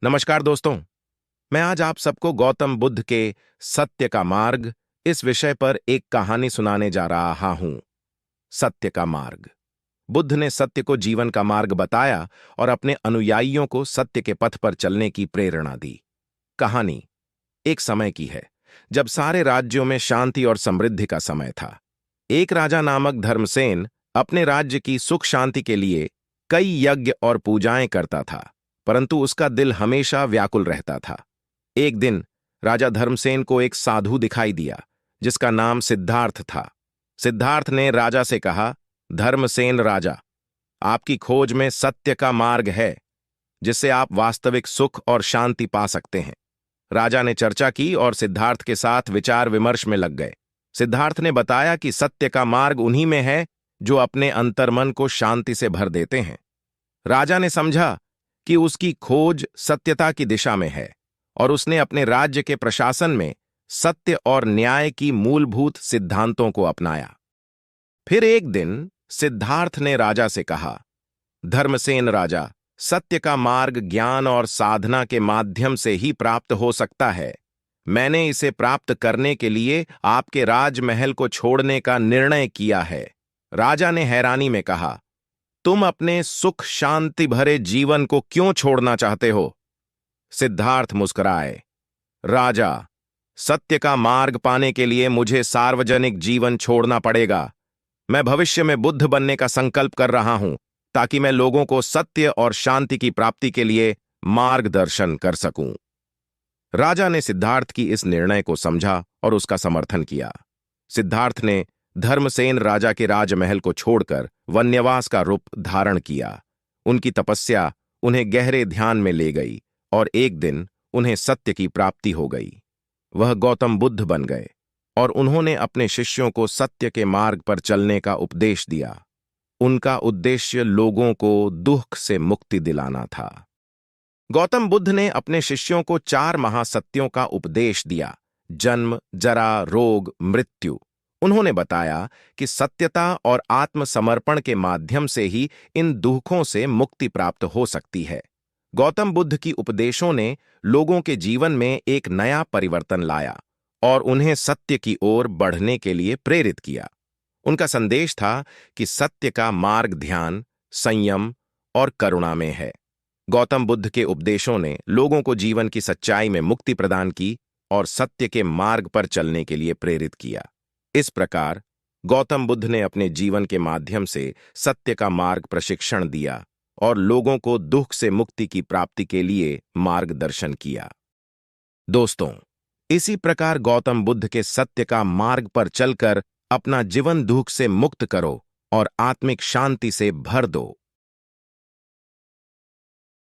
नमस्कार दोस्तों। मैं आज आप सबको गौतम बुद्ध के सत्य का मार्ग इस विषय पर एक कहानी सुनाने जा रहा हूं। सत्य का मार्ग। बुद्ध ने सत्य को जीवन का मार्ग बताया और अपने अनुयायियों को सत्य के पथ पर चलने की प्रेरणा दी। कहानी एक समय की है जब सारे राज्यों में शांति और समृद्धि का समय था। एक राजा नामक धर्मसेन अपने राज्य की सुख शांति के लिए कई यज्ञ और पूजाएं करता था, परंतु उसका दिल हमेशा व्याकुल रहता था। एक दिन राजा धर्मसेन को एक साधु दिखाई दिया जिसका नाम सिद्धार्थ था। सिद्धार्थ ने राजा से कहा, धर्मसेन राजा, आपकी खोज में सत्य का मार्ग है जिससे आप वास्तविक सुख और शांति पा सकते हैं। राजा ने चर्चा की और सिद्धार्थ के साथ विचार विमर्श में लग गए। सिद्धार्थ ने बताया कि सत्य का मार्ग उन्हीं में है जो अपने अंतर्मन को शांति से भर देते हैं। राजा ने समझा कि उसकी खोज सत्यता की दिशा में है और उसने अपने राज्य के प्रशासन में सत्य और न्याय की मूलभूत सिद्धांतों को अपनाया। फिर एक दिन सिद्धार्थ ने राजा से कहा, धर्मसेन राजा, सत्य का मार्ग ज्ञान और साधना के माध्यम से ही प्राप्त हो सकता है। मैंने इसे प्राप्त करने के लिए आपके राजमहल को छोड़ने का निर्णय किया है। राजा ने हैरानी में कहा, तुम अपने सुख शांति भरे जीवन को क्यों छोड़ना चाहते हो? सिद्धार्थ मुस्कुराए, राजा, सत्य का मार्ग पाने के लिए मुझे सार्वजनिक जीवन छोड़ना पड़ेगा। मैं भविष्य में बुद्ध बनने का संकल्प कर रहा हूं ताकि मैं लोगों को सत्य और शांति की प्राप्ति के लिए मार्गदर्शन कर सकूं। राजा ने सिद्धार्थ की इस निर्णय को समझा और उसका समर्थन किया। सिद्धार्थ ने धर्मसेन राजा के राजमहल को छोड़कर वन्यवास का रूप धारण किया। उनकी तपस्या उन्हें गहरे ध्यान में ले गई और एक दिन उन्हें सत्य की प्राप्ति हो गई। वह गौतम बुद्ध बन गए और उन्होंने अपने शिष्यों को सत्य के मार्ग पर चलने का उपदेश दिया। उनका उद्देश्य लोगों को दुख से मुक्ति दिलाना था। गौतम बुद्ध ने अपने शिष्यों को 4 महासत्यों का उपदेश दिया: जन्म, जरा, रोग, मृत्यु। उन्होंने बताया कि सत्यता और आत्मसमर्पण के माध्यम से ही इन दुखों से मुक्ति प्राप्त हो सकती है। गौतम बुद्ध की उपदेशों ने लोगों के जीवन में एक नया परिवर्तन लाया और उन्हें सत्य की ओर बढ़ने के लिए प्रेरित किया। उनका संदेश था कि सत्य का मार्ग ध्यान, संयम और करुणा में है। गौतम बुद्ध के उपदेशों ने लोगों को जीवन की सच्चाई में मुक्ति प्रदान की और सत्य के मार्ग पर चलने के लिए प्रेरित किया। इस प्रकार गौतम बुद्ध ने अपने जीवन के माध्यम से सत्य का मार्ग प्रशिक्षण दिया और लोगों को दुख से मुक्ति की प्राप्ति के लिए मार्गदर्शन किया। दोस्तों, इसी प्रकार गौतम बुद्ध के सत्य का मार्ग पर चलकर अपना जीवन दुख से मुक्त करो और आत्मिक शांति से भर दो।